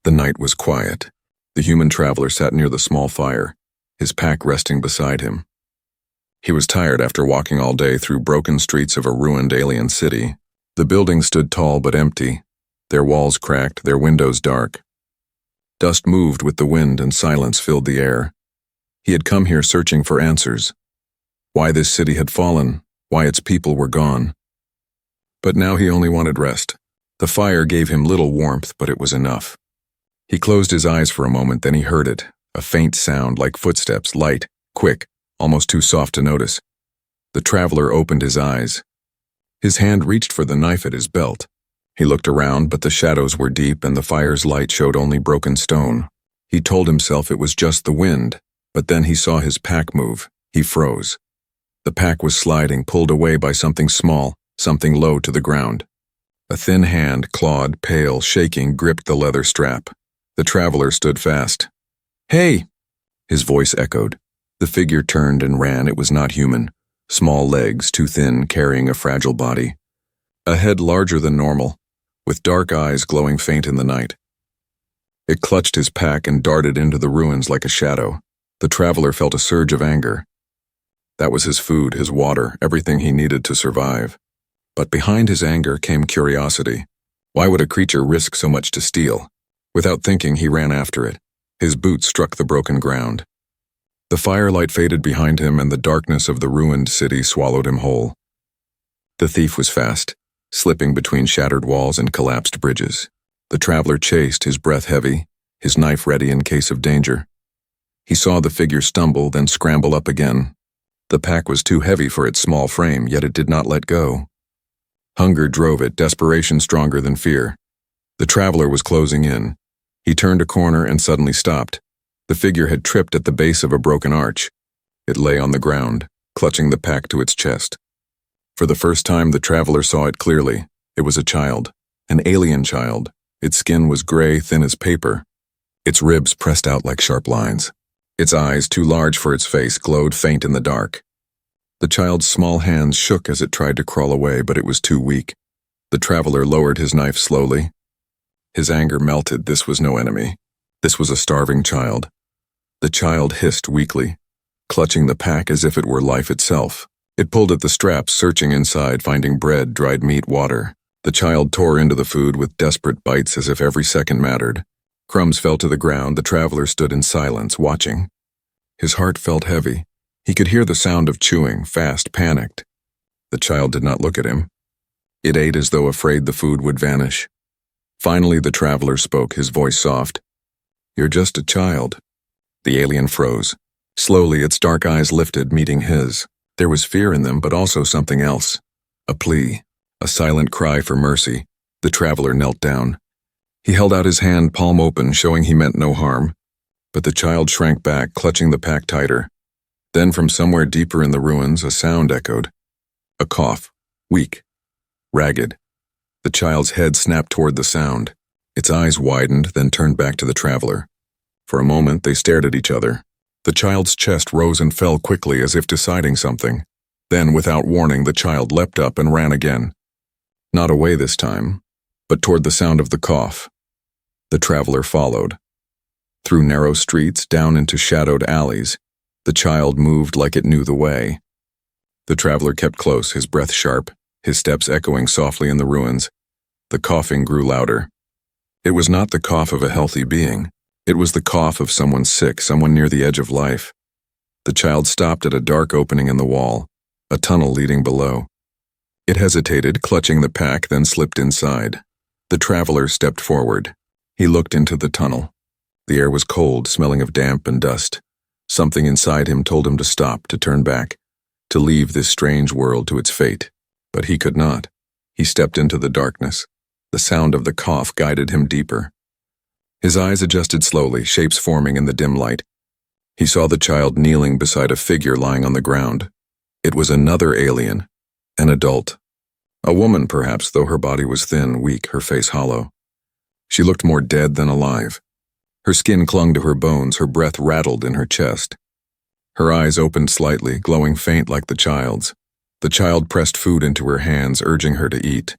The night was quiet. The human traveler sat near the small fire, his pack resting beside him. He was tired after walking all day through broken streets of a ruined alien city. The buildings stood tall but empty, their walls cracked, their windows dark. Dust moved with the wind and silence filled the air. He had come here searching for answers. Why this city had fallen, why its people were gone. But now he only wanted rest. The fire gave him little warmth, but it was enough. He closed his eyes for a moment, then he heard it, a faint sound like footsteps, light, quick, almost too soft to notice. The traveler opened his eyes. His hand reached for the knife at his belt. He looked around, but the shadows were deep and the fire's light showed only broken stone. He told himself it was just the wind, but then he saw his pack move. He froze. The pack was sliding, pulled away by something small, something low to the ground. A thin hand, clawed, pale, shaking, gripped the leather strap. The traveler stood fast. "Hey!" His voice echoed. The figure turned and ran. It was not human. Small legs, too thin, carrying a fragile body. A head larger than normal, with dark eyes glowing faint in the night. It clutched his pack and darted into the ruins like a shadow. The traveler felt a surge of anger. That was his food, his water, everything he needed to survive. But behind his anger came curiosity. Why would a creature risk so much to steal? Without thinking, he ran after it. His boots struck the broken ground. The firelight faded behind him and the darkness of the ruined city swallowed him whole. The thief was fast, slipping between shattered walls and collapsed bridges. The traveler chased, his breath heavy, his knife ready in case of danger. He saw the figure stumble, then scramble up again. The pack was too heavy for its small frame, yet it did not let go. Hunger drove it, desperation stronger than fear. The traveler was closing in. He turned a corner and suddenly stopped. The figure had tripped at the base of a broken arch. It lay on the ground, clutching the pack to its chest. For the first time, the traveler saw it clearly. It was a child, an alien child. Its skin was gray, thin as paper. Its ribs pressed out like sharp lines. Its eyes, too large for its face, glowed faint in the dark. The child's small hands shook as it tried to crawl away, but it was too weak. The traveler lowered his knife slowly. His anger melted. This was no enemy. This was a starving child. The child hissed weakly, clutching the pack as if it were life itself. It pulled at the straps, searching inside, finding bread, dried meat, water. The child tore into the food with desperate bites as if every second mattered. Crumbs fell to the ground. The traveler stood in silence, watching. His heart felt heavy. He could hear the sound of chewing, fast, panicked. The child did not look at him. It ate as though afraid the food would vanish. Finally, the traveler spoke, his voice soft. "You're just a child." The alien froze. Slowly, its dark eyes lifted, meeting his. There was fear in them, but also something else. A plea, a silent cry for mercy. The traveler knelt down. He held out his hand, palm open, showing he meant no harm. But the child shrank back, clutching the pack tighter. Then from somewhere deeper in the ruins, a sound echoed. A cough, weak, ragged. The child's head snapped toward the sound. Its eyes widened, then turned back to the traveler. For a moment, they stared at each other. The child's chest rose and fell quickly as if deciding something. Then, without warning, the child leapt up and ran again. Not away this time, but toward the sound of the cough. The traveler followed. Through narrow streets, down into shadowed alleys, the child moved like it knew the way. The traveler kept close, his breath sharp, his steps echoing softly in the ruins. The coughing grew louder. It was not the cough of a healthy being. It was the cough of someone sick, someone near the edge of life. The child stopped at a dark opening in the wall, a tunnel leading below. It hesitated, clutching the pack, then slipped inside. The traveler stepped forward. He looked into the tunnel. The air was cold, smelling of damp and dust. Something inside him told him to stop, to turn back, to leave this strange world to its fate. But he could not. He stepped into the darkness. The sound of the cough guided him deeper. His eyes adjusted slowly, shapes forming in the dim light. He saw the child kneeling beside a figure lying on the ground. It was another alien, an adult. A woman, perhaps, though her body was thin, weak, her face hollow. She looked more dead than alive. Her skin clung to her bones, her breath rattled in her chest. Her eyes opened slightly, glowing faint like the child's. The child pressed food into her hands, urging her to eat.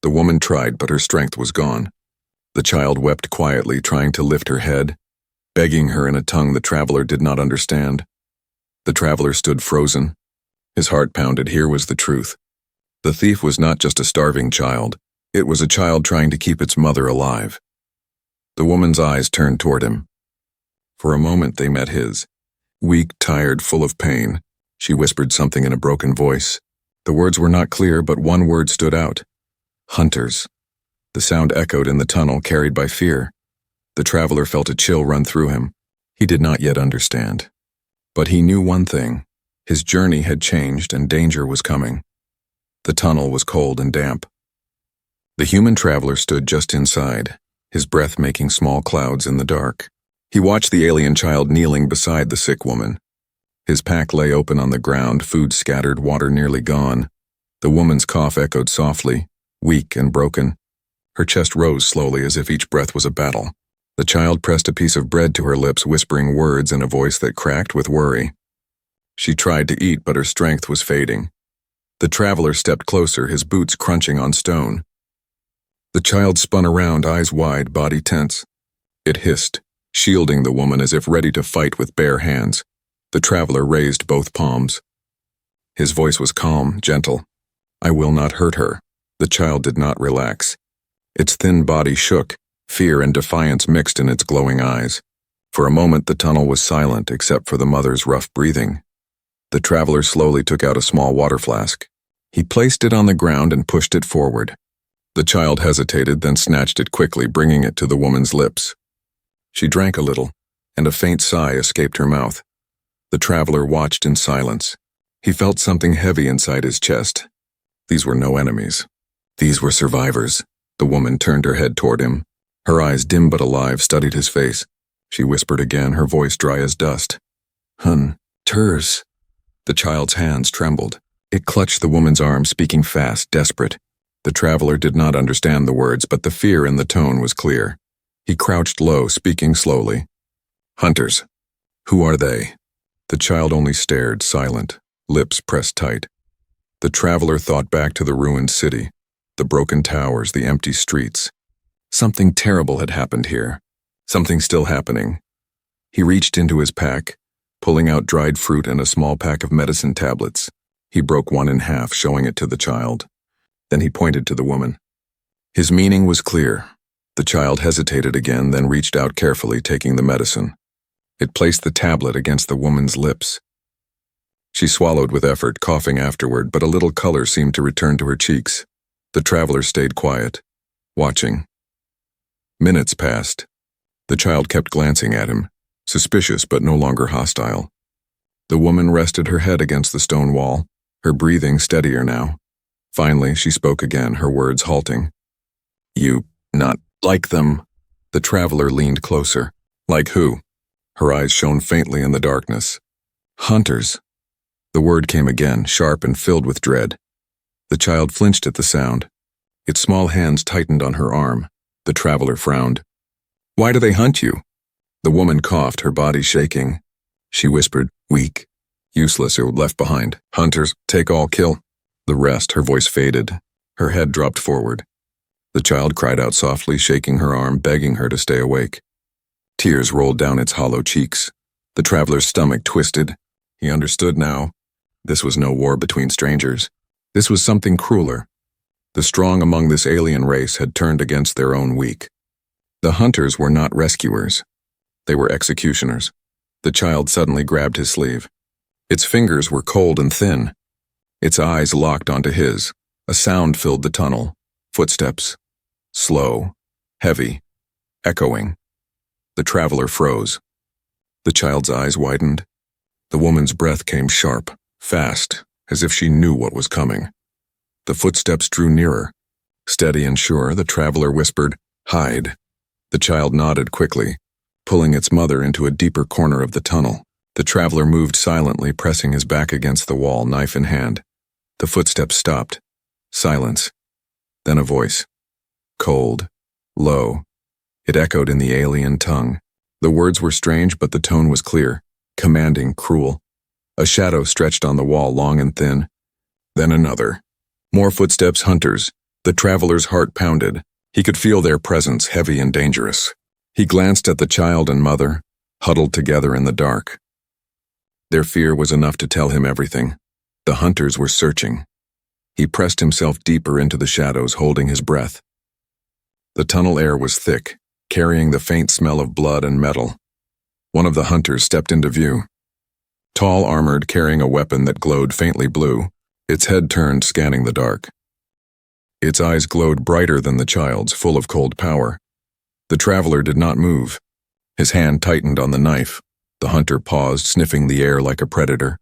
The woman tried, but her strength was gone. The child wept quietly, trying to lift her head, begging her in a tongue the traveler did not understand. The traveler stood frozen. His heart pounded. Here was the truth. The thief was not just a starving child. It was a child trying to keep its mother alive. The woman's eyes turned toward him. For a moment they met his. Weak, tired, full of pain, she whispered something in a broken voice. The words were not clear, but one word stood out. Hunters. The sound echoed in the tunnel, carried by fear. The traveler felt a chill run through him. He did not yet understand. But he knew one thing. His journey had changed and danger was coming. The tunnel was cold and damp. The human traveler stood just inside, his breath making small clouds in the dark. He watched the alien child kneeling beside the sick woman. His pack lay open on the ground, food scattered, water nearly gone. The woman's cough echoed softly, weak and broken. Her chest rose slowly as if each breath was a battle. The child pressed a piece of bread to her lips, whispering words in a voice that cracked with worry. She tried to eat, but her strength was fading. The traveler stepped closer, his boots crunching on stone. The child spun around, eyes wide, body tense. It hissed, shielding the woman as if ready to fight with bare hands. The traveler raised both palms. His voice was calm, gentle. I will not hurt her. The child did not relax. Its thin body shook, fear and defiance mixed in its glowing eyes. For a moment the tunnel was silent except for the mother's rough breathing. The traveler slowly took out a small water flask. He placed it on the ground and pushed it forward. The child hesitated, then snatched it quickly, bringing it to the woman's lips. She drank a little, and a faint sigh escaped her mouth. The traveler watched in silence. He felt something heavy inside his chest. These were no enemies. These were survivors. The woman turned her head toward him. Her eyes, dim but alive, studied his face. She whispered again, her voice dry as dust. Hunters. The child's hands trembled. It clutched the woman's arm, speaking fast, desperate. The traveler did not understand the words, but the fear in the tone was clear. He crouched low, speaking slowly. Hunters. Who are they? The child only stared, silent, lips pressed tight. The traveler thought back to the ruined city, the broken towers, the empty streets. Something terrible had happened here. Something still happening. He reached into his pack, pulling out dried fruit and a small pack of medicine tablets. He broke one in half, showing it to the child. Then he pointed to the woman. His meaning was clear. The child hesitated again, then reached out carefully, taking the medicine. It placed the tablet against the woman's lips. She swallowed with effort, coughing afterward, but a little color seemed to return to her cheeks. The traveler stayed quiet, watching. Minutes passed. The child kept glancing at him, suspicious but no longer hostile. The woman rested her head against the stone wall, her breathing steadier now. Finally, she spoke again, her words halting. You not like them? The traveler leaned closer. Like who? Her eyes shone faintly in the darkness. Hunters. The word came again, sharp and filled with dread. The child flinched at the sound. Its small hands tightened on her arm. The traveler frowned. Why do they hunt you? The woman coughed, her body shaking. She whispered, weak, useless or left behind. Hunters, take all, kill. The rest, her voice faded. Her head dropped forward. The child cried out softly, shaking her arm, begging her to stay awake. Tears rolled down its hollow cheeks. The traveler's stomach twisted. He understood now. This was no war between strangers. This was something crueler. The strong among this alien race had turned against their own weak. The hunters were not rescuers. They were executioners. The child suddenly grabbed his sleeve. Its fingers were cold and thin. Its eyes locked onto his. A sound filled the tunnel. Footsteps. Slow. Heavy. Echoing. The traveler froze. The child's eyes widened. The woman's breath came sharp, fast, as if she knew what was coming. The footsteps drew nearer. Steady and sure, the traveler whispered, "Hide." The child nodded quickly, pulling its mother into a deeper corner of the tunnel. The traveler moved silently, pressing his back against the wall, knife in hand. The footsteps stopped. Silence. Then a voice. Cold. Low. It echoed in the alien tongue. The words were strange, but the tone was clear, commanding, cruel. A shadow stretched on the wall, long and thin. Then another. More footsteps, hunters. The traveler's heart pounded. He could feel their presence, heavy and dangerous. He glanced at the child and mother, huddled together in the dark. Their fear was enough to tell him everything. The hunters were searching. He pressed himself deeper into the shadows, holding his breath. The tunnel air was thick, carrying the faint smell of blood and metal. One of the hunters stepped into view. Tall, armored, carrying a weapon that glowed faintly blue, its head turned, scanning the dark. Its eyes glowed brighter than the child's, full of cold power. The traveler did not move. His hand tightened on the knife. The hunter paused, sniffing the air like a predator.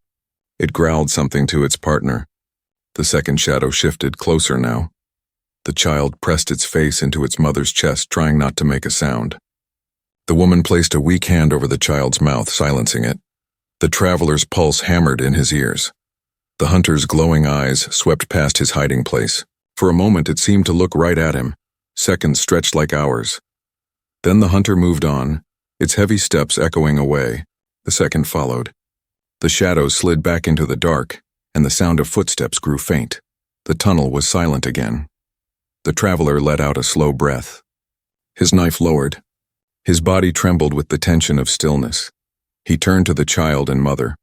It growled something to its partner. The second shadow shifted, closer now. The child pressed its face into its mother's chest, trying not to make a sound. The woman placed a weak hand over the child's mouth, silencing it. The traveler's pulse hammered in his ears. The hunter's glowing eyes swept past his hiding place. For a moment it seemed to look right at him. Seconds stretched like hours. Then the hunter moved on, its heavy steps echoing away. The second followed. The shadows slid back into the dark, and the sound of footsteps grew faint. The tunnel was silent again. The traveler let out a slow breath. His knife lowered. His body trembled with the tension of stillness. He turned to the child and mother.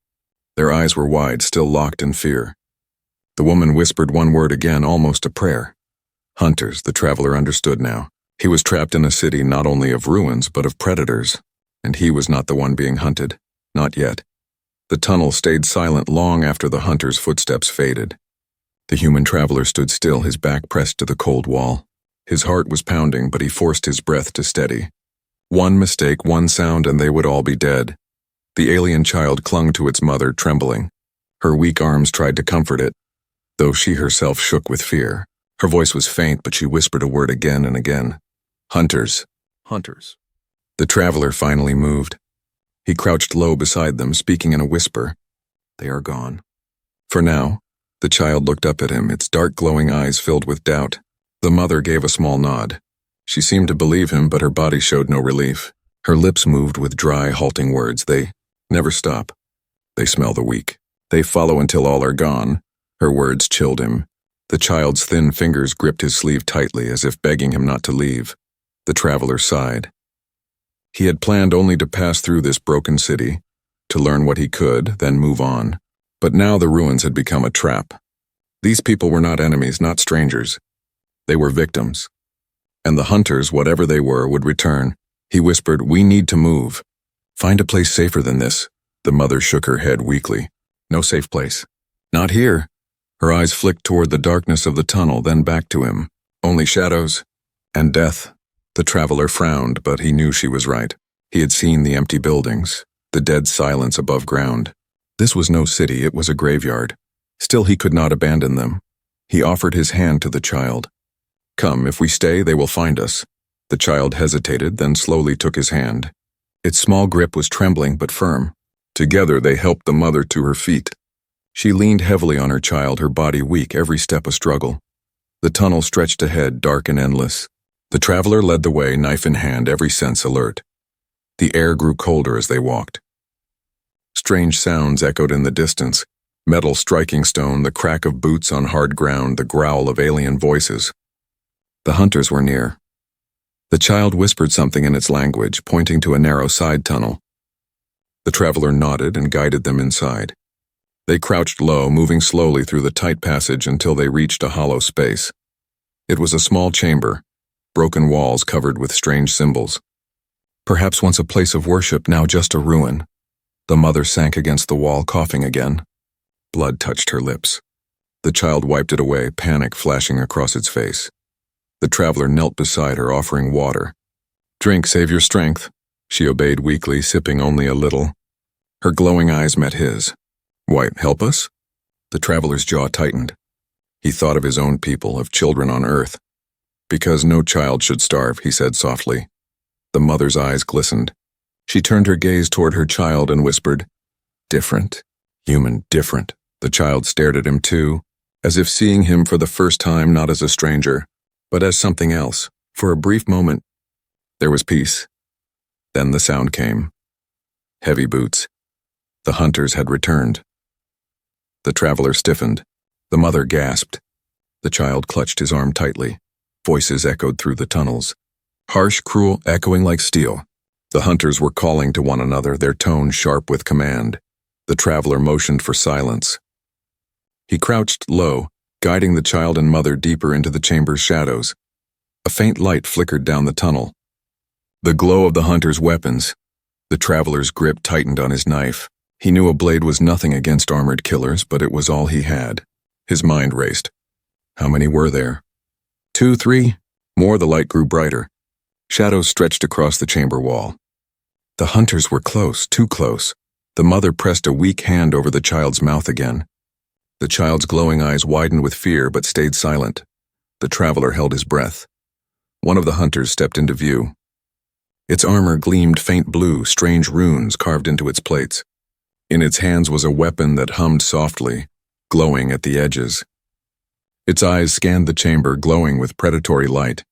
Their eyes were wide, still locked in fear. The woman whispered one word again, almost a prayer. Hunters, the traveler understood now. He was trapped in a city not only of ruins, but of predators. And he was not the one being hunted. Not yet. The tunnel stayed silent long after the hunter's footsteps faded. The human traveler stood still, his back pressed to the cold wall. His heart was pounding, but he forced his breath to steady. One mistake, one sound, and they would all be dead. The alien child clung to its mother, trembling. Her weak arms tried to comfort it, though she herself shook with fear. Her voice was faint, but she whispered a word again and again. Hunters. Hunters. The traveler finally moved. He crouched low beside them, speaking in a whisper. They are gone. For now. The child looked up at him, its dark glowing eyes filled with doubt. The mother gave a small nod. She seemed to believe him, but her body showed no relief. Her lips moved with dry, halting words. They never stop. They smell the weak. They follow until all are gone. Her words chilled him. The child's thin fingers gripped his sleeve tightly, as if begging him not to leave. The traveler sighed. He had planned only to pass through this broken city, to learn what he could, then move on. But now the ruins had become a trap. These people were not enemies, not strangers. They were victims. And the hunters, whatever they were, would return. He whispered, "We need to move. Find a place safer than this." The mother shook her head weakly. "No safe place. Not here." Her eyes flicked toward the darkness of the tunnel, then back to him. "Only shadows. And death." The traveler frowned, but he knew she was right. He had seen the empty buildings, the dead silence above ground. This was no city, it was a graveyard. Still he could not abandon them. He offered his hand to the child. "Come, if we stay, they will find us." The child hesitated, then slowly took his hand. Its small grip was trembling but firm. Together they helped the mother to her feet. She leaned heavily on her child, her body weak, every step a struggle. The tunnel stretched ahead, dark and endless. The traveler led the way, knife in hand, every sense alert. The air grew colder as they walked. Strange sounds echoed in the distance, metal striking stone, the crack of boots on hard ground, the growl of alien voices. The hunters were near. The child whispered something in its language, pointing to a narrow side tunnel. The traveler nodded and guided them inside. They crouched low, moving slowly through the tight passage until they reached a hollow space. It was a small chamber, broken walls covered with strange symbols. Perhaps once a place of worship, now just a ruin. The mother sank against the wall, coughing again. Blood touched her lips. The child wiped it away, panic flashing across its face. The traveler knelt beside her, offering water. "Drink, save your strength." She obeyed weakly, sipping only a little. Her glowing eyes met his. "Why, help us?" The traveler's jaw tightened. He thought of his own people, of children on Earth. "Because no child should starve," he said softly. The mother's eyes glistened. She turned her gaze toward her child and whispered, "Different. Human, different." The child stared at him too, as if seeing him for the first time, not as a stranger, but as something else. For a brief moment, there was peace. Then the sound came. Heavy boots. The hunters had returned. The traveler stiffened. The mother gasped. The child clutched his arm tightly. Voices echoed through the tunnels. Harsh, cruel, echoing like steel. The hunters were calling to one another, their tone sharp with command. The traveler motioned for silence. He crouched low, guiding the child and mother deeper into the chamber's shadows. A faint light flickered down the tunnel. The glow of the hunter's weapons. The traveler's grip tightened on his knife. He knew a blade was nothing against armored killers, but it was all he had. His mind raced. How many were there? 2, 3? More. The light grew brighter. Shadows stretched across the chamber wall. The hunters were close, too close. The mother pressed a weak hand over the child's mouth again. The child's glowing eyes widened with fear but stayed silent. The traveler held his breath. One of the hunters stepped into view. Its armor gleamed faint blue, strange runes carved into its plates. In its hands was a weapon that hummed softly, glowing at the edges. Its eyes scanned the chamber, glowing with predatory light.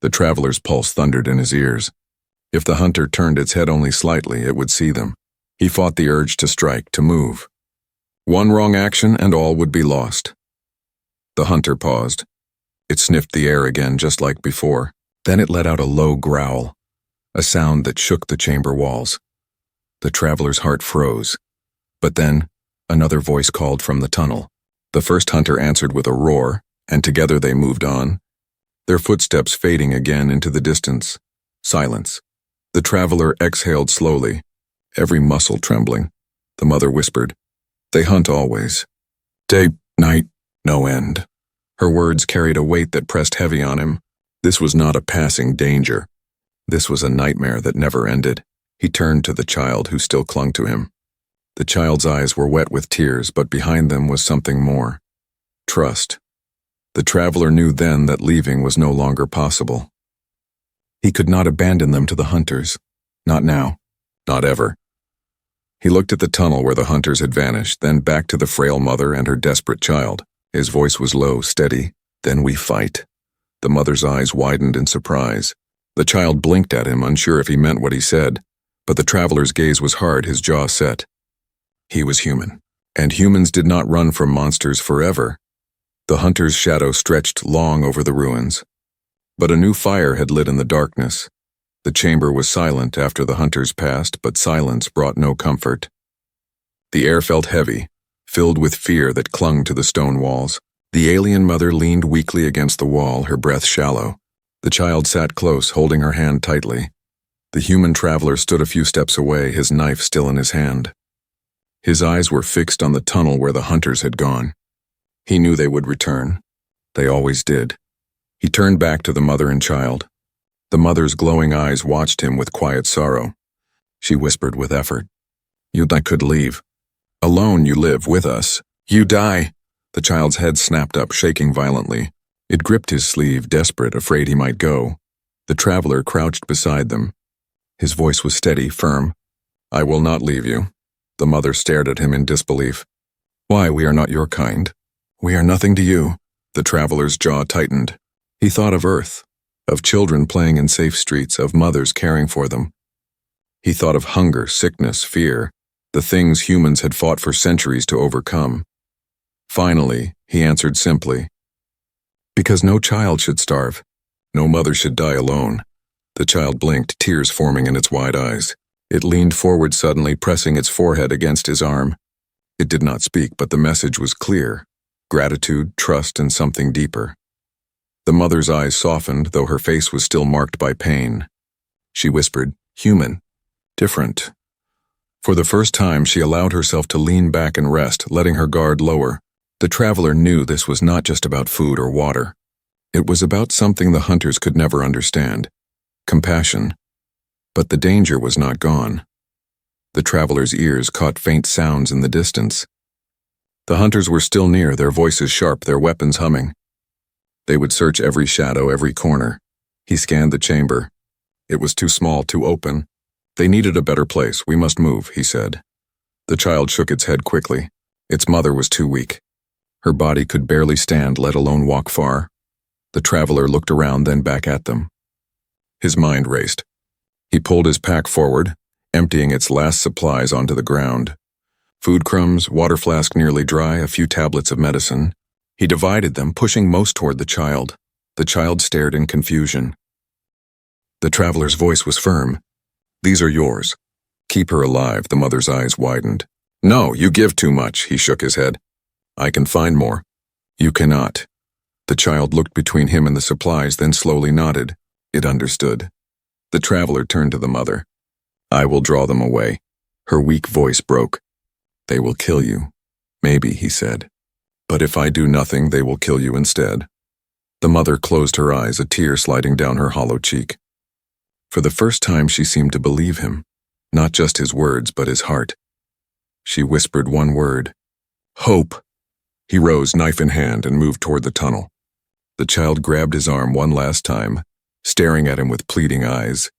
The traveler's pulse thundered in his ears. If the hunter turned its head only slightly, it would see them. He fought the urge to strike, to move. One wrong action and all would be lost. The hunter paused. It sniffed the air again, just like before. Then it let out a low growl, a sound that shook the chamber walls. The traveler's heart froze. But then, another voice called from the tunnel. The first hunter answered with a roar, and together they moved on, their footsteps fading again into the distance. Silence. The traveler exhaled slowly, every muscle trembling. The mother whispered, "They hunt always. Day, night, no end." Her words carried a weight that pressed heavy on him. This was not a passing danger. This was a nightmare that never ended. He turned to the child who still clung to him. The child's eyes were wet with tears, but behind them was something more. Trust. The traveler knew then that leaving was no longer possible. He could not abandon them to the hunters. Not now. Not ever. He looked at the tunnel where the hunters had vanished, then back to the frail mother and her desperate child. His voice was low, steady. "Then we fight." The mother's eyes widened in surprise. The child blinked at him, unsure if he meant what he said, but the traveler's gaze was hard, his jaw set. He was human, and humans did not run from monsters forever. The hunter's shadow stretched long over the ruins. But a new fire had lit in the darkness. The chamber was silent after the hunters passed, but silence brought no comfort. The air felt heavy, filled with fear that clung to the stone walls. The alien mother leaned weakly against the wall, her breath shallow. The child sat close, holding her hand tightly. The human traveler stood a few steps away, his knife still in his hand. His eyes were fixed on the tunnel where the hunters had gone. He knew they would return. They always did. He turned back to the mother and child. The mother's glowing eyes watched him with quiet sorrow. She whispered with effort, "You could leave. Alone you live, with us. You die." The child's head snapped up, shaking violently. It gripped his sleeve, desperate, afraid he might go. The traveler crouched beside them. His voice was steady, firm. "I will not leave you." The mother stared at him in disbelief. "Why, we are not your kind. We are nothing to you." The traveler's jaw tightened. He thought of Earth, of children playing in safe streets, of mothers caring for them. He thought of hunger, sickness, fear, the things humans had fought for centuries to overcome. Finally, he answered simply, "Because no child should starve. No mother should die alone." The child blinked, tears forming in its wide eyes. It leaned forward suddenly, pressing its forehead against his arm. It did not speak, but the message was clear. Gratitude, trust, and something deeper. The mother's eyes softened, though her face was still marked by pain. She whispered, "Human. Different." For the first time, she allowed herself to lean back and rest, letting her guard lower. The traveler knew this was not just about food or water. It was about something the hunters could never understand. Compassion. But the danger was not gone. The traveler's ears caught faint sounds in the distance. The hunters were still near, their voices sharp, their weapons humming. They would search every shadow, every corner. He scanned the chamber. It was too small, too open. "They needed a better place. We must move," he said. The child shook its head quickly. Its mother was too weak. Her body could barely stand, let alone walk far. The traveler looked around, then back at them. His mind raced. He pulled his pack forward, emptying its last supplies onto the ground. Food crumbs, water flask nearly dry, a few tablets of medicine. He divided them, pushing most toward the child. The child stared in confusion. The traveler's voice was firm. "These are yours. Keep her alive." The mother's eyes widened. "No, you give too much," he shook his head. "I can find more." "You cannot." The child looked between him and the supplies, then slowly nodded. It understood. The traveler turned to the mother. "I will draw them away." Her weak voice broke. "They will kill you." "Maybe," he said. "But if I do nothing, they will kill you instead." The mother closed her eyes, a tear sliding down her hollow cheek. For the first time she seemed to believe him, not just his words, but his heart. She whispered one word: "Hope." He rose, knife in hand, and moved toward the tunnel. The child grabbed his arm one last time, staring at him with pleading eyes.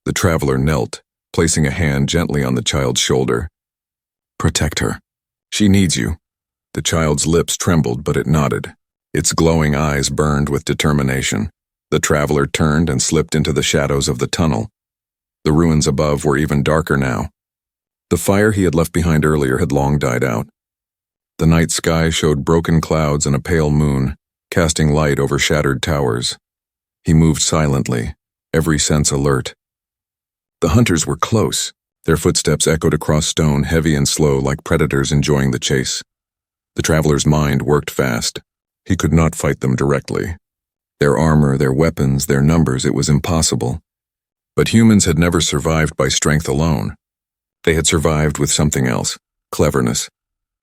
The traveler knelt, placing a hand gently on the child's shoulder. "Protect her. She needs you." The child's lips trembled, but it nodded. Its glowing eyes burned with determination. The traveler turned and slipped into the shadows of the tunnel. The ruins above were even darker now. The fire he had left behind earlier had long died out. The night sky showed broken clouds and a pale moon, casting light over shattered towers. He moved silently, every sense alert. The hunters were close. Their footsteps echoed across stone, heavy and slow, like predators enjoying the chase. The traveler's mind worked fast. He could not fight them directly. Their armor, their weapons, their numbers, it was impossible. But humans had never survived by strength alone. They had survived with something else: cleverness.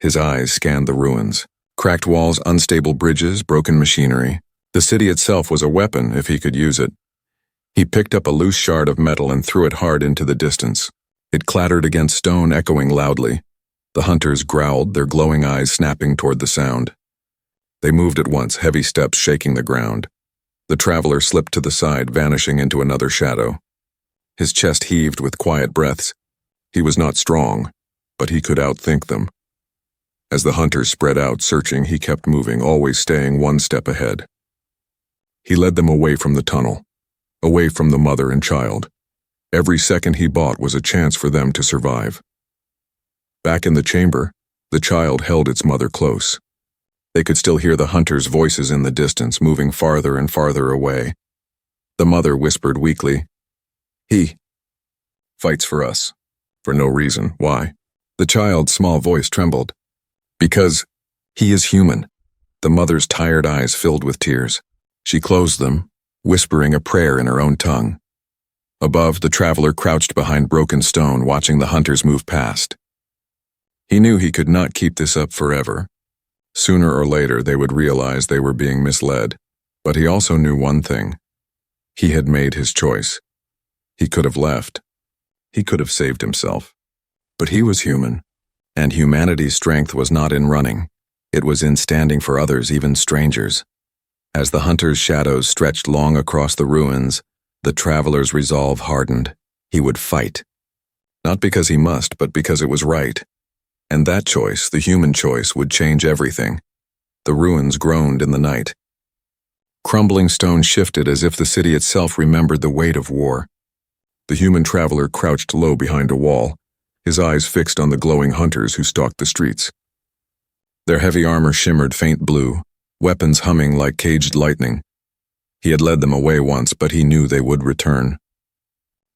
His eyes scanned the ruins. Cracked walls, unstable bridges, broken machinery. The city itself was a weapon if he could use it. He picked up a loose shard of metal and threw it hard into the distance. It clattered against stone, echoing loudly. The hunters growled, their glowing eyes snapping toward the sound. They moved at once, heavy steps shaking the ground. The traveler slipped to the side, vanishing into another shadow. His chest heaved with quiet breaths. He was not strong, but he could outthink them. As the hunters spread out, searching, he kept moving, always staying one step ahead. He led them away from the tunnel, away from the mother and child. Every second he bought was a chance for them to survive. Back in the chamber, the child held its mother close. They could still hear the hunters' voices in the distance, moving farther and farther away. The mother whispered weakly, "He fights for us. For no reason. Why?" The child's small voice trembled. "Because he is human." The mother's tired eyes filled with tears. She closed them, whispering a prayer in her own tongue. Above, the traveler crouched behind broken stone, watching the hunters move past. He knew he could not keep this up forever. Sooner or later, they would realize they were being misled. But he also knew one thing. He had made his choice. He could have left. He could have saved himself. But he was human, and humanity's strength was not in running. It was in standing for others, even strangers. As the hunter's shadows stretched long across the ruins, the traveler's resolve hardened. He would fight. Not because he must, but because it was right. And that choice, the human choice, would change everything. The ruins groaned in the night. Crumbling stone shifted as if the city itself remembered the weight of war. The human traveler crouched low behind a wall, his eyes fixed on the glowing hunters who stalked the streets. Their heavy armor shimmered faint blue, weapons humming like caged lightning. He had led them away once, but he knew they would return.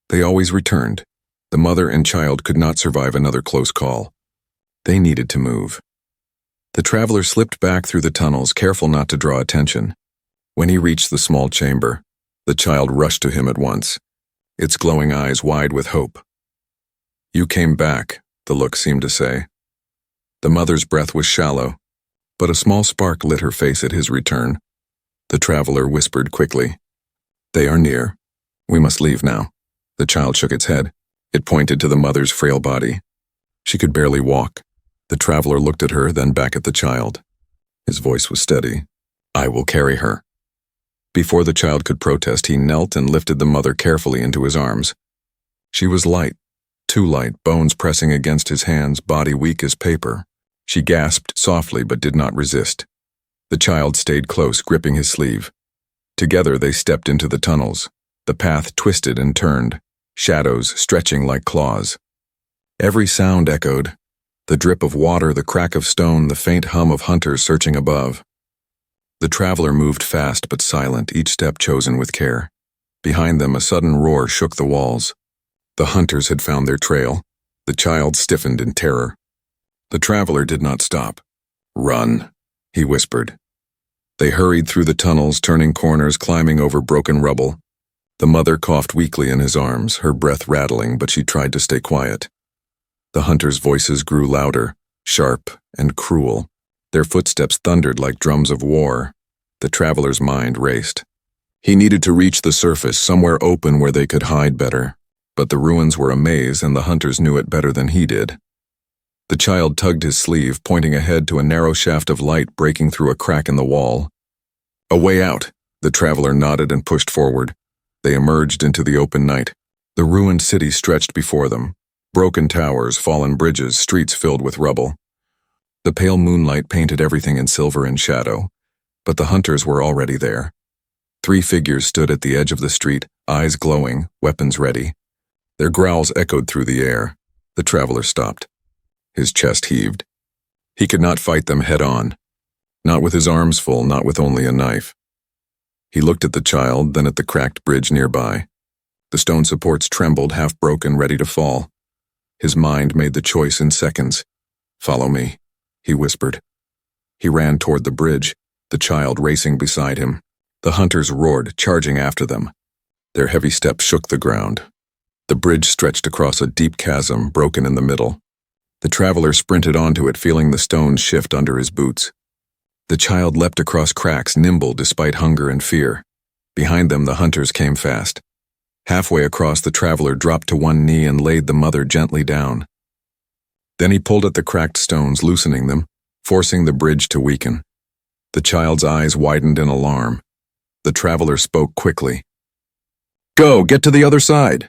They always returned. The mother and child could not survive another close call. They needed to move. The traveler slipped back through the tunnels, careful not to draw attention. When he reached the small chamber, the child rushed to him at once, its glowing eyes wide with hope. "You came back," the look seemed to say. The mother's breath was shallow, but a small spark lit her face at his return. The traveler whispered quickly, "They are near. We must leave now." The child shook its head. It pointed to the mother's frail body. She could barely walk. The traveler looked at her, then back at the child. His voice was steady. "I will carry her." Before the child could protest, he knelt and lifted the mother carefully into his arms. She was light, too light, bones pressing against his hands, body weak as paper. She gasped softly but did not resist. The child stayed close, gripping his sleeve. Together they stepped into the tunnels. The path twisted and turned, shadows stretching like claws. Every sound echoed: the drip of water, the crack of stone, the faint hum of hunters searching above. The traveler moved fast but silent, each step chosen with care. Behind them, a sudden roar shook the walls. The hunters had found their trail. The child stiffened in terror. The traveler did not stop. "Run," he whispered. They hurried through the tunnels, turning corners, climbing over broken rubble. The mother coughed weakly in his arms, her breath rattling, but she tried to stay quiet. The hunters' voices grew louder, sharp, and cruel. Their footsteps thundered like drums of war. The traveler's mind raced. He needed to reach the surface, somewhere open where they could hide better. But the ruins were a maze, and the hunters knew it better than he did. The child tugged his sleeve, pointing ahead to a narrow shaft of light breaking through a crack in the wall. "A way out," the traveler nodded and pushed forward. They emerged into the open night. The ruined city stretched before them. Broken towers, fallen bridges, streets filled with rubble. The pale moonlight painted everything in silver and shadow, but the hunters were already there. 3 figures stood at the edge of the street, eyes glowing, weapons ready. Their growls echoed through the air. The traveler stopped. His chest heaved. He could not fight them head-on. Not with his arms full, not with only a knife. He looked at the child, then at the cracked bridge nearby. The stone supports trembled, half-broken, ready to fall. His mind made the choice in seconds. "Follow me," he whispered. He ran toward the bridge, the child racing beside him. The hunters roared, charging after them. Their heavy steps shook the ground. The bridge stretched across a deep chasm, broken in the middle. The traveler sprinted onto it, feeling the stones shift under his boots. The child leapt across cracks, nimble despite hunger and fear. Behind them, the hunters came fast. Halfway across, the traveler dropped to one knee and laid the mother gently down. Then he pulled at the cracked stones, loosening them, forcing the bridge to weaken. The child's eyes widened in alarm. The traveler spoke quickly. "Go, get to the other side."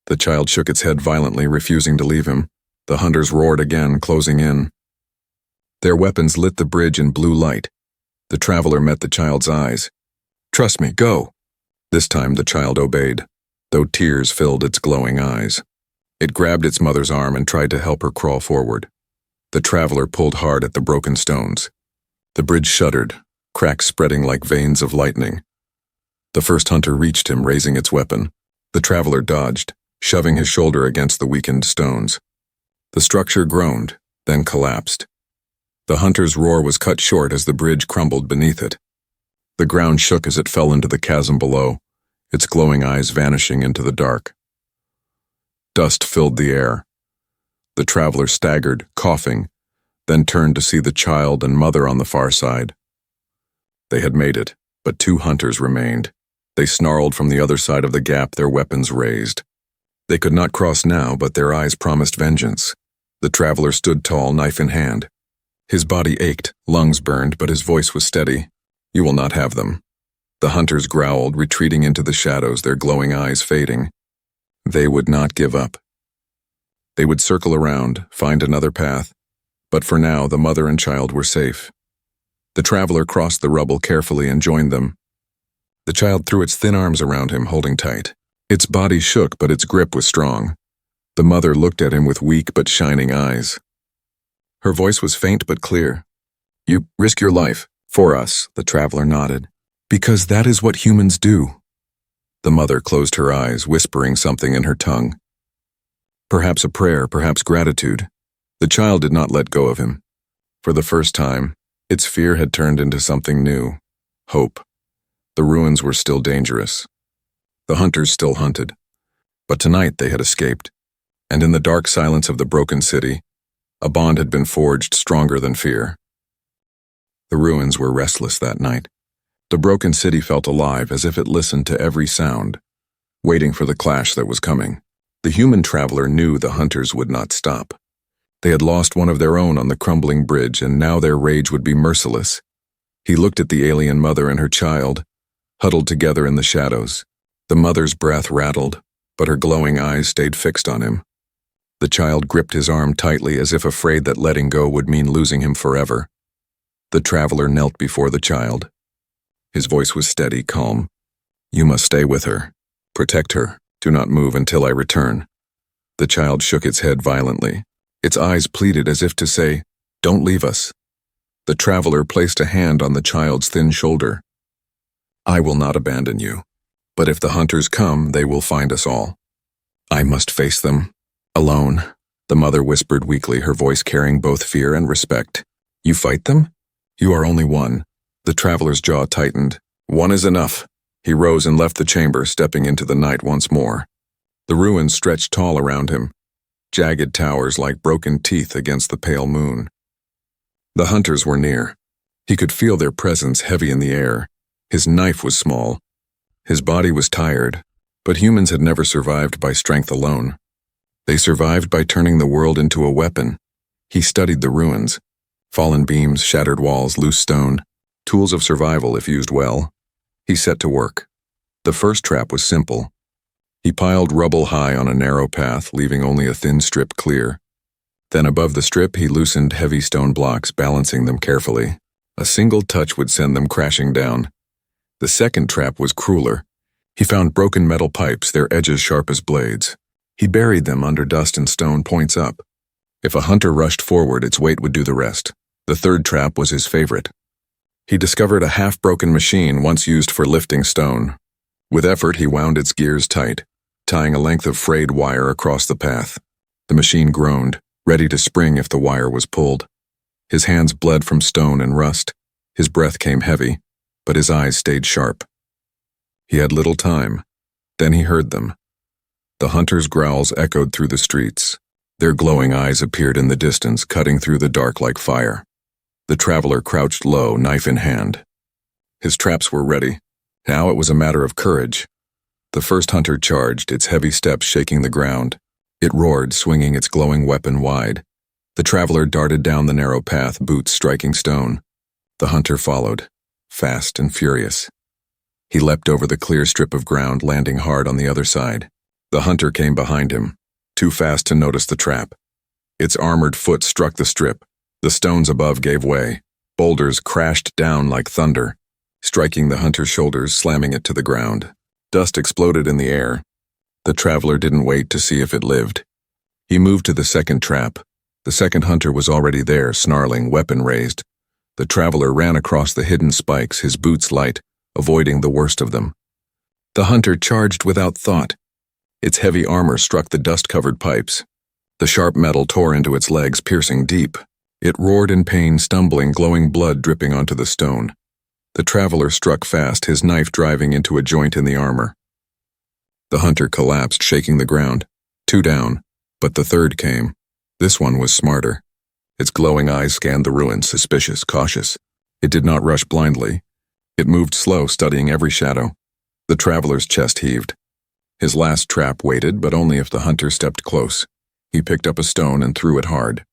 The child shook its head violently, refusing to leave him. The hunters roared again, closing in. Their weapons lit the bridge in blue light. The traveler met the child's eyes. "Trust me, go." This time the child obeyed, though tears filled its glowing eyes. It grabbed its mother's arm and tried to help her crawl forward. The traveler pulled hard at the broken stones. The bridge shuddered, cracks spreading like veins of lightning. The first hunter reached him, raising its weapon. The traveler dodged, shoving his shoulder against the weakened stones. The structure groaned, then collapsed. The hunter's roar was cut short as the bridge crumbled beneath it. The ground shook as it fell into the chasm below, its glowing eyes vanishing into the dark. Dust filled the air. The traveler staggered, coughing, then turned to see the child and mother on the far side. They had made it, but 2 hunters remained. They snarled from the other side of the gap, their weapons raised. They could not cross now, but their eyes promised vengeance. The traveler stood tall, knife in hand. His body ached, lungs burned, but his voice was steady. "You will not have them." The hunters growled, retreating into the shadows, their glowing eyes fading. They would not give up. They would circle around, find another path, but for now the mother and child were safe. The traveler crossed the rubble carefully and joined them. The child threw its thin arms around him, holding tight. Its body shook, but its grip was strong. The mother looked at him with weak but shining eyes. Her voice was faint but clear. "You risk your life, for us," the traveler nodded. "Because that is what humans do." The mother closed her eyes, whispering something in her tongue. Perhaps a prayer, perhaps gratitude. The child did not let go of him. For the first time, its fear had turned into something new. Hope. The ruins were still dangerous. The hunters still hunted. But tonight they had escaped. And in the dark silence of the broken city, a bond had been forged stronger than fear. The ruins were restless that night. The broken city felt alive, as if it listened to every sound, waiting for the clash that was coming. The human traveler knew the hunters would not stop. They had lost one of their own on the crumbling bridge, and now their rage would be merciless. He looked at the alien mother and her child, huddled together in the shadows. The mother's breath rattled, but her glowing eyes stayed fixed on him. The child gripped his arm tightly, as if afraid that letting go would mean losing him forever. The traveler knelt before the child. His voice was steady, calm. "You must stay with her. Protect her. Do not move until I return." The child shook its head violently. Its eyes pleaded as if to say, "Don't leave us." The traveler placed a hand on the child's thin shoulder. I will not abandon you, but if the hunters come, they will find us all. I must face them, alone, the mother whispered weakly, her voice carrying both fear and respect. You fight them? You are only one. The traveler's jaw tightened. One is enough. He rose and left the chamber, stepping into the night once more. The ruins stretched tall around him, jagged towers like broken teeth against the pale moon. The hunters were near. He could feel their presence heavy in the air. His knife was small. His body was tired, but humans had never survived by strength alone. They survived by turning the world into a weapon. He studied the ruins. Fallen beams, shattered walls, loose stone. Tools of survival if used well. He set to work. The first trap was simple. He piled rubble high on a narrow path, leaving only a thin strip clear. Then above the strip he loosened heavy stone blocks, balancing them carefully. A single touch would send them crashing down. The second trap was crueler. He found broken metal pipes, their edges sharp as blades. He buried them under dust and stone points up. If a hunter rushed forward, its weight would do the rest. The third trap was his favorite. He discovered a half-broken machine once used for lifting stone. With effort, he wound its gears tight, tying a length of frayed wire across the path. The machine groaned, ready to spring if the wire was pulled. His hands bled from stone and rust. His breath came heavy, but his eyes stayed sharp. He had little time. Then he heard them. The hunters' growls echoed through the streets. Their glowing eyes appeared in the distance, cutting through the dark like fire. The traveler crouched low, knife in hand. His traps were ready. Now it was a matter of courage. The first hunter charged, its heavy steps shaking the ground. It roared, swinging its glowing weapon wide. The traveler darted down the narrow path, boots striking stone. The hunter followed, fast and furious. He leapt over the clear strip of ground, landing hard on the other side. The hunter came behind him, too fast to notice the trap. Its armored foot struck the strip. The stones above gave way. Boulders crashed down like thunder, striking the hunter's shoulders, slamming it to the ground. Dust exploded in the air. The traveler didn't wait to see if it lived. He moved to the second trap. The second hunter was already there, snarling, weapon raised. The traveler ran across the hidden spikes, his boots light, avoiding the worst of them. The hunter charged without thought. Its heavy armor struck the dust-covered pipes. The sharp metal tore into its legs, piercing deep. It roared in pain, stumbling, glowing blood dripping onto the stone. The traveler struck fast, his knife driving into a joint in the armor. The hunter collapsed, shaking the ground. 2 down, but the third came. This one was smarter. Its glowing eyes scanned the ruins, suspicious, cautious. It did not rush blindly. It moved slow, studying every shadow. The traveler's chest heaved. His last trap waited, but only if the hunter stepped close. He picked up a stone and threw it hard.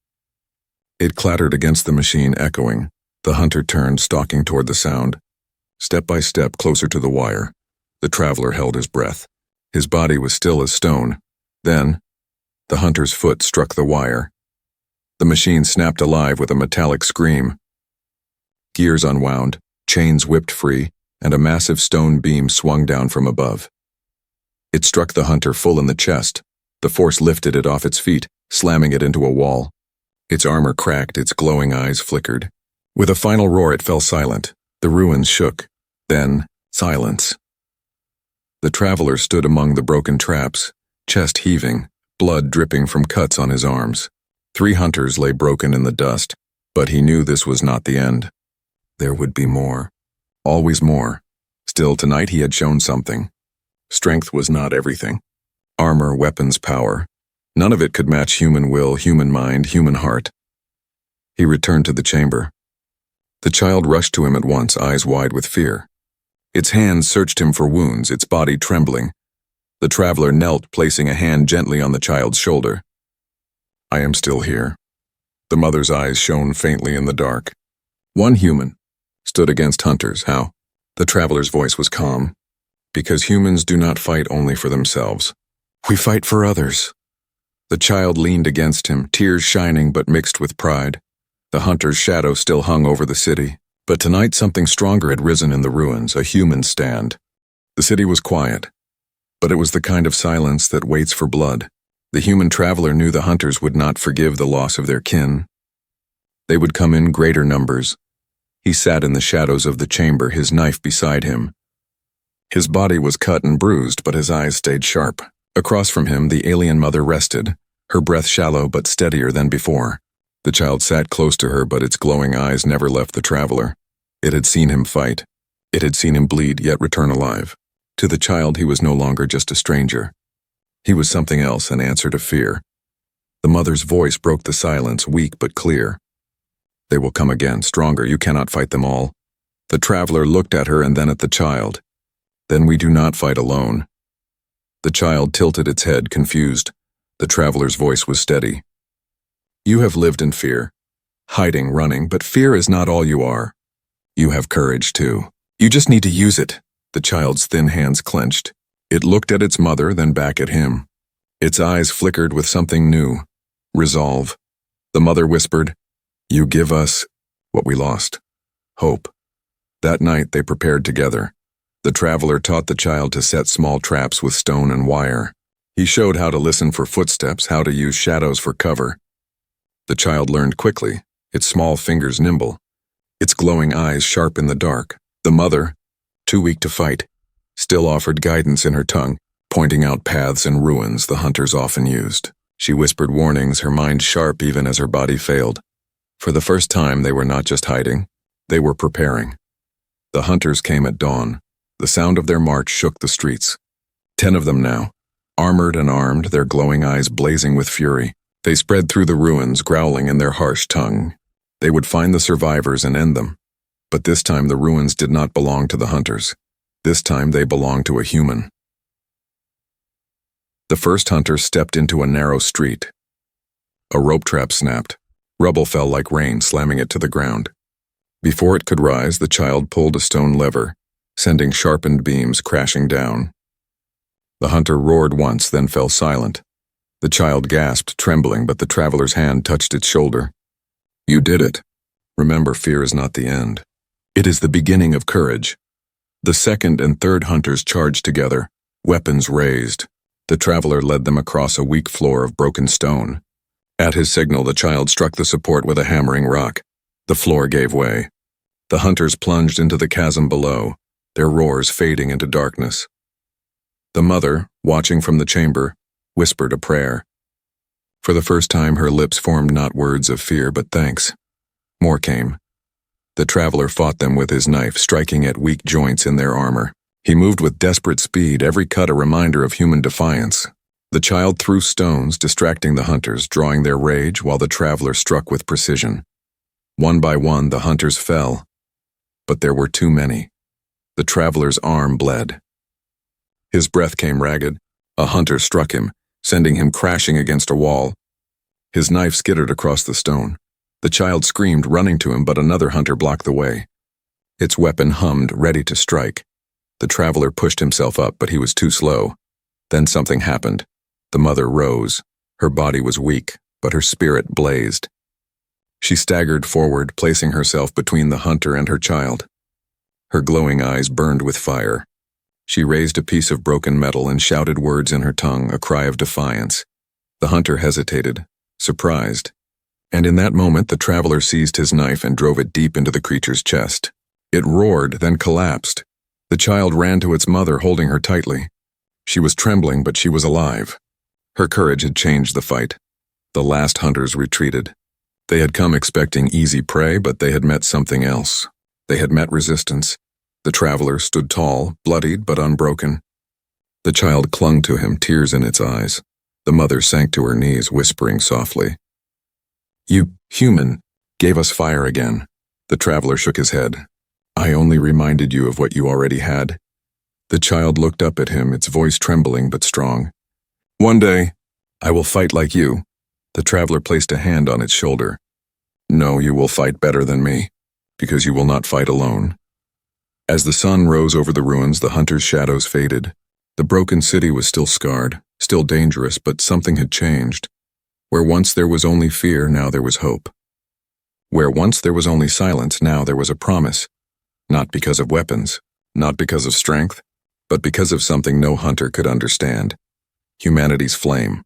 It clattered against the machine, echoing. The hunter turned, stalking toward the sound. Step by step, closer to the wire. The traveler held his breath. His body was still as stone. Then, the hunter's foot struck the wire. The machine snapped alive with a metallic scream. Gears unwound, chains whipped free, and a massive stone beam swung down from above. It struck the hunter full in the chest. The force lifted it off its feet, slamming it into a wall. Its armor cracked, its glowing eyes flickered. With a final roar, it fell silent. The ruins shook. Then, silence. The traveler stood among the broken traps, chest heaving, blood dripping from cuts on his arms. 3 hunters lay broken in the dust, but he knew this was not the end. There would be more. Always more. Still, tonight he had shown something. Strength was not everything. Armor, weapons, power. None of it could match human will, human mind, human heart. He returned to the chamber. The child rushed to him at once, eyes wide with fear. Its hands searched him for wounds, its body trembling. The traveler knelt, placing a hand gently on the child's shoulder. I am still here. The mother's eyes shone faintly in the dark. One human stood against hunters. How? The traveler's voice was calm. Because humans do not fight only for themselves. We fight for others. The child leaned against him, tears shining but mixed with pride. The hunter's shadow still hung over the city. But tonight something stronger had risen in the ruins, a human stand. The city was quiet, but it was the kind of silence that waits for blood. The human traveler knew the hunters would not forgive the loss of their kin. They would come in greater numbers, He sat in the shadows of the chamber, his knife beside him. His body was cut and bruised, but his eyes stayed sharp. Across from him, the alien mother rested, her breath shallow but steadier than before. The child sat close to her, but its glowing eyes never left the traveler. It had seen him fight. It had seen him bleed, yet return alive. To the child, he was no longer just a stranger. He was something else, an answer to fear. The mother's voice broke the silence, weak but clear. They will come again, stronger. You cannot fight them all. The traveler looked at her and then at the child. Then we do not fight alone. The child tilted its head, confused. The traveler's voice was steady. You have lived in fear, hiding, running, but fear is not all you are. You have courage, too. You just need to use it. The child's thin hands clenched. It looked at its mother, then back at him. Its eyes flickered with something new. Resolve. The mother whispered, "You give us what we lost. Hope." That night they prepared together. The traveler taught the child to set small traps with stone and wire. He showed how to listen for footsteps, how to use shadows for cover. The child learned quickly, its small fingers nimble, its glowing eyes sharp in the dark. The mother, too weak to fight, still offered guidance in her tongue, pointing out paths and ruins the hunters often used. She whispered warnings, her mind sharp even as her body failed. For the first time, they were not just hiding, they were preparing. The hunters came at dawn. The sound of their march shook the streets. 10 of them now, armored and armed, their glowing eyes blazing with fury. They spread through the ruins, growling in their harsh tongue. They would find the survivors and end them. But this time the ruins did not belong to the hunters. This time they belonged to a human. The first hunter stepped into a narrow street. A rope trap snapped. Rubble fell like rain, slamming it to the ground. Before it could rise, the child pulled a stone lever, sending sharpened beams crashing down. The hunter roared once, then fell silent. The child gasped, trembling, but the traveler's hand touched its shoulder. You did it. Remember, fear is not the end. It is the beginning of courage. The second and third hunters charged together, weapons raised. The traveler led them across a weak floor of broken stone. At his signal, the child struck the support with a hammering rock. The floor gave way. The hunters plunged into the chasm below, their roars fading into darkness. The mother, watching from the chamber, whispered a prayer. For the first time, her lips formed not words of fear, but thanks. More came. The traveler fought them with his knife, striking at weak joints in their armor. He moved with desperate speed, every cut a reminder of human defiance. The child threw stones, distracting the hunters, drawing their rage, while the traveler struck with precision. One by one, the hunters fell. But there were too many. The traveler's arm bled. His breath came ragged. A hunter struck him, sending him crashing against a wall. His knife skittered across the stone. The child screamed, running to him, but another hunter blocked the way. Its weapon hummed, ready to strike. The traveler pushed himself up, but he was too slow. Then something happened. The mother rose. Her body was weak, but her spirit blazed. She staggered forward, placing herself between the hunter and her child. Her glowing eyes burned with fire. She raised a piece of broken metal and shouted words in her tongue, a cry of defiance. The hunter hesitated, surprised. And in that moment, the traveler seized his knife and drove it deep into the creature's chest. It roared, then collapsed. The child ran to its mother, holding her tightly. She was trembling, but she was alive. Her courage had changed the fight. The last hunters retreated. They had come expecting easy prey, but they had met something else. They had met resistance. The traveler stood tall, bloodied but unbroken. The child clung to him, tears in its eyes. The mother sank to her knees, whispering softly. You, human, gave us fire again. The traveler shook his head. I only reminded you of what you already had. The child looked up at him, its voice trembling but strong. One day, I will fight like you. The traveler placed a hand on its shoulder. No, you will fight better than me, because you will not fight alone. As the sun rose over the ruins, the hunters' shadows faded. The broken city was still scarred, still dangerous, but something had changed. Where once there was only fear, now there was hope. Where once there was only silence, now there was a promise. Not because of weapons, not because of strength, but because of something no hunter could understand. Humanity's flame.